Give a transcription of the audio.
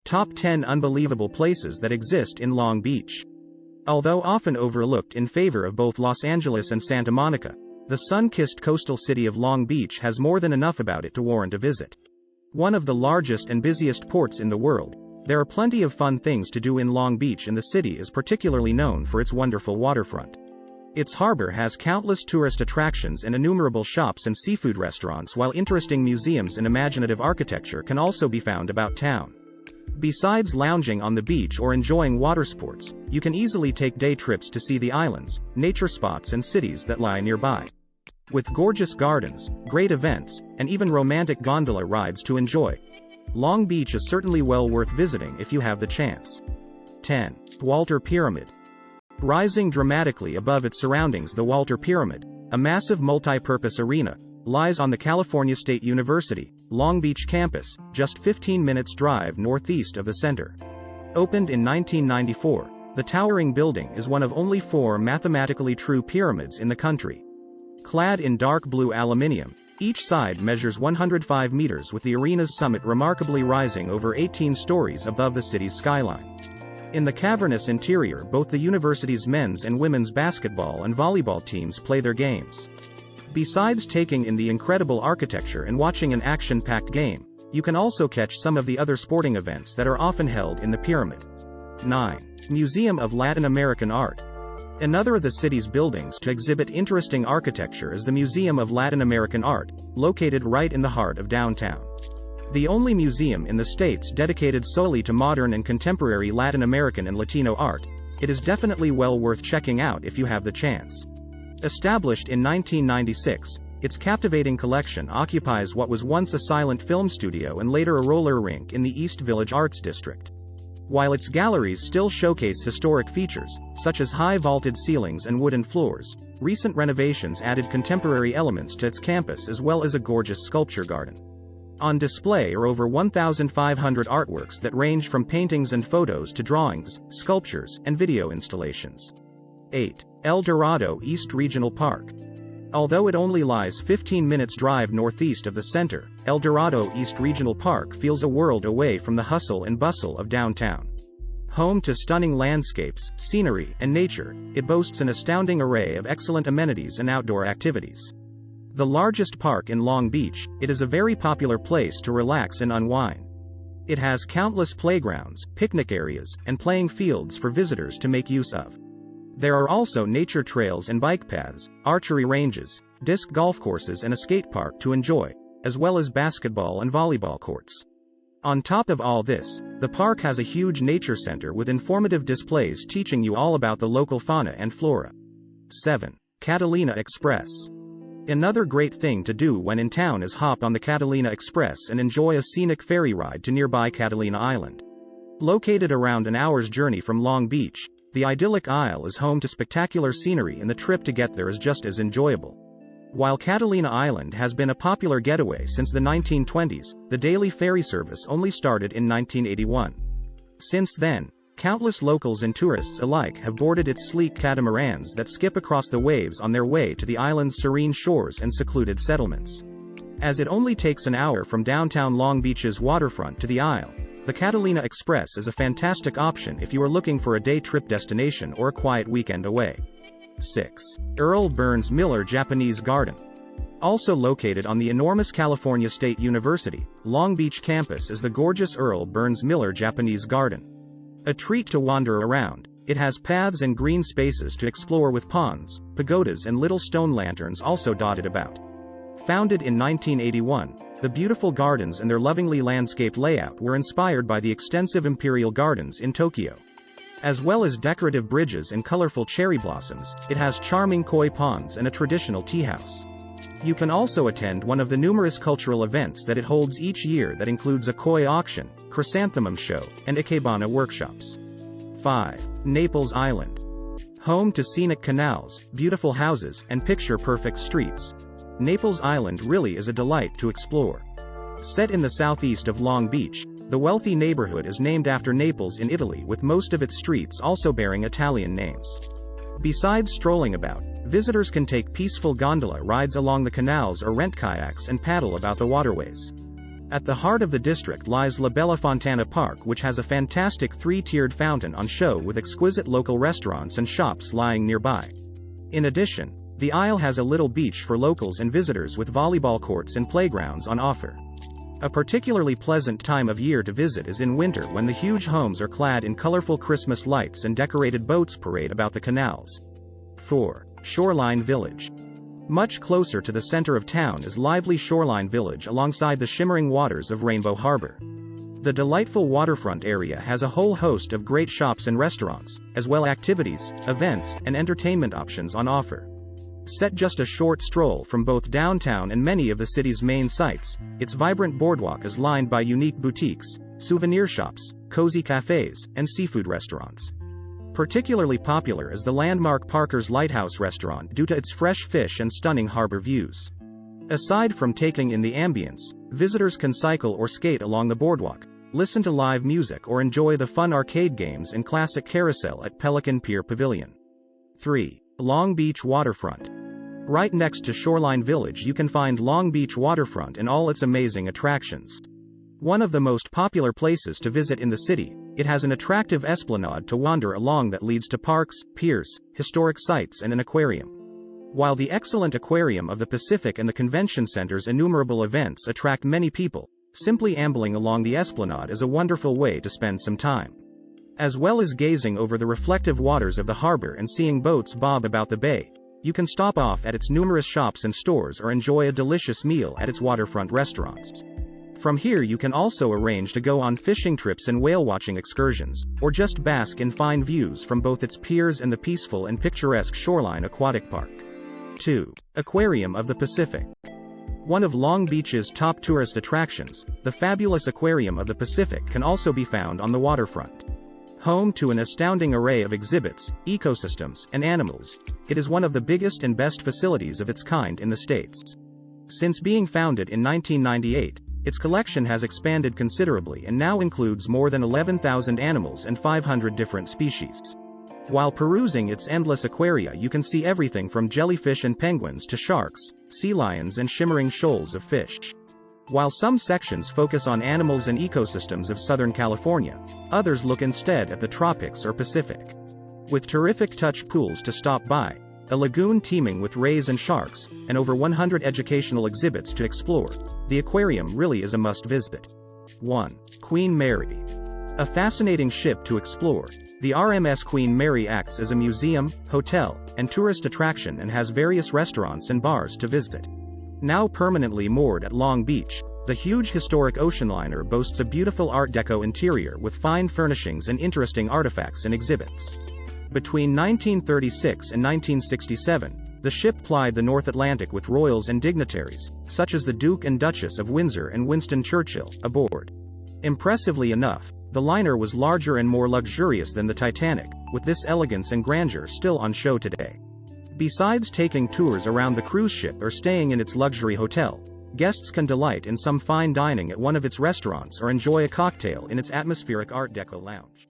Top 10 Unbelievable Places That Exist in Long Beach. Although often overlooked in favor of both Los Angeles and Santa Monica, the sun-kissed coastal city of Long Beach has more than enough about it to warrant a visit. One of the largest and busiest ports in the world, there are plenty of fun things to do in Long Beach, and the city is particularly known for its wonderful waterfront. Its harbor has countless tourist attractions and innumerable shops and seafood restaurants, while interesting museums and imaginative architecture can also be found about town. Besides lounging on the beach or enjoying water sports, you can easily take day trips to see the islands, nature spots and cities that lie nearby. With gorgeous gardens, great events, and even romantic gondola rides to enjoy, Long Beach is certainly well worth visiting if you have the chance. 10. Walter Pyramid. Rising dramatically above its surroundings, the Walter Pyramid, a massive multi-purpose arena, lies on the California State University, Long Beach campus, just 15 minutes drive northeast of the center. Opened in 1994, the towering building is one of only 4 mathematically true pyramids in the country. Clad in dark blue aluminium, each side measures 105 meters, with the arena's summit remarkably rising over 18 stories above the city's skyline. In the cavernous interior, both the university's men's and women's basketball and volleyball teams play their games. Besides taking in the incredible architecture and watching an action-packed game, you can also catch some of the other sporting events that are often held in the pyramid. 9. Museum of Latin American Art. Another of the city's buildings to exhibit interesting architecture is the Museum of Latin American Art, located right in the heart of downtown. The only museum in the States dedicated solely to modern and contemporary Latin American and Latino art, it is definitely well worth checking out if you have the chance. Established in 1996, its captivating collection occupies what was once a silent film studio and later a roller rink in the East Village Arts District. While its galleries still showcase historic features, such as high vaulted ceilings and wooden floors, recent renovations added contemporary elements to its campus as well as a gorgeous sculpture garden. On display are over 1,500 artworks that range from paintings and photos to drawings, sculptures, and video installations. 8. El Dorado East Regional Park. Although it only lies 15 minutes drive northeast of the center, El Dorado East Regional Park feels a world away from the hustle and bustle of downtown. Home to stunning landscapes, scenery, and nature, it boasts an astounding array of excellent amenities and outdoor activities. The largest park in Long Beach, it is a very popular place to relax and unwind. It has countless playgrounds, picnic areas, and playing fields for visitors to make use of. There are also nature trails and bike paths, archery ranges, disc golf courses and a skate park to enjoy, as well as basketball and volleyball courts. On top of all this, the park has a huge nature center with informative displays teaching you all about the local fauna and flora. 7. Catalina Express. Another great thing to do when in town is hop on the Catalina Express and enjoy a scenic ferry ride to nearby Catalina Island. Located around an hour's journey from Long Beach, the idyllic isle is home to spectacular scenery, and the trip to get there is just as enjoyable. While Catalina Island has been a popular getaway since the 1920s, the daily ferry service only started in 1981. Since then, countless locals and tourists alike have boarded its sleek catamarans that skip across the waves on their way to the island's serene shores and secluded settlements. As it only takes an hour from downtown Long Beach's waterfront to the isle, the Catalina Express is a fantastic option if you are looking for a day trip destination or a quiet weekend away. 6. Earl Burns Miller Japanese Garden. Also located on the enormous California State University, Long Beach campus is the gorgeous Earl Burns Miller Japanese Garden. A treat to wander around, it has paths and green spaces to explore with ponds, pagodas and little stone lanterns also dotted about. Founded in 1981, the beautiful gardens and their lovingly landscaped layout were inspired by the extensive imperial gardens in Tokyo. As well as decorative bridges and colorful cherry blossoms, it has charming koi ponds and a traditional tea house. You can also attend one of the numerous cultural events that it holds each year that includes a koi auction, chrysanthemum show, and ikebana workshops. 5. Naples Island. Home to scenic canals, beautiful houses, and picture-perfect streets, Naples Island really is a delight to explore. Set in the southeast of Long Beach, the wealthy neighborhood is named after Naples in Italy, with most of its streets also bearing Italian names. Besides strolling about, visitors can take peaceful gondola rides along the canals or rent kayaks and paddle about the waterways. At the heart of the district lies La Bella Fontana Park, which has a fantastic three-tiered fountain on show with exquisite local restaurants and shops lying nearby. In addition, the Isle has a little beach for locals and visitors with volleyball courts and playgrounds on offer. A particularly pleasant time of year to visit is in winter, when the huge homes are clad in colorful Christmas lights and decorated boats parade about the canals. 4. Shoreline Village. Much closer to the center of town is lively Shoreline Village alongside the shimmering waters of Rainbow Harbor. The delightful waterfront area has a whole host of great shops and restaurants, as well as activities, events, and entertainment options on offer. Set just a short stroll from both downtown and many of the city's main sites, its vibrant boardwalk is lined by unique boutiques, souvenir shops, cozy cafes, and seafood restaurants. Particularly popular is the landmark Parker's Lighthouse restaurant due to its fresh fish and stunning harbor views. Aside from taking in the ambience, visitors can cycle or skate along the boardwalk, listen to live music, or enjoy the fun arcade games and classic carousel at Pelican Pier Pavilion. 3. Long Beach Waterfront. Right next to Shoreline Village you can find Long Beach Waterfront and all its amazing attractions. One of the most popular places to visit in the city, it has an attractive esplanade to wander along that leads to parks, piers, historic sites, and an aquarium. While the excellent Aquarium of the Pacific and the convention center's innumerable events attract many people, simply ambling along the esplanade is a wonderful way to spend some time. As well as gazing over the reflective waters of the harbor and seeing boats bob about the bay, you can stop off at its numerous shops and stores or enjoy a delicious meal at its waterfront restaurants. From here you can also arrange to go on fishing trips and whale-watching excursions, or just bask in fine views from both its piers and the peaceful and picturesque Shoreline Aquatic Park. 2. Aquarium of the Pacific. One of Long Beach's top tourist attractions, the fabulous Aquarium of the Pacific can also be found on the waterfront. Home to an astounding array of exhibits, ecosystems, and animals, it is one of the biggest and best facilities of its kind in the States. Since being founded in 1998, its collection has expanded considerably and now includes more than 11,000 animals and 500 different species. While perusing its endless aquaria you can see everything from jellyfish and penguins to sharks, sea lions, and shimmering shoals of fish. While some sections focus on animals and ecosystems of Southern California, others look instead at the tropics or Pacific. With terrific touch pools to stop by, a lagoon teeming with rays and sharks, and over 100 educational exhibits to explore, the aquarium really is a must-visit. 1. Queen Mary. A fascinating ship to explore, the RMS Queen Mary acts as a museum, hotel, and tourist attraction and has various restaurants and bars to visit. Now permanently moored at Long Beach, the huge historic ocean liner boasts a beautiful Art Deco interior with fine furnishings and interesting artifacts and exhibits. Between 1936 and 1967, the ship plied the North Atlantic with royals and dignitaries, such as the Duke and Duchess of Windsor and Winston Churchill, aboard. Impressively enough, the liner was larger and more luxurious than the Titanic, with this elegance and grandeur still on show today. Besides taking tours around the cruise ship or staying in its luxury hotel, guests can delight in some fine dining at one of its restaurants or enjoy a cocktail in its atmospheric Art Deco lounge.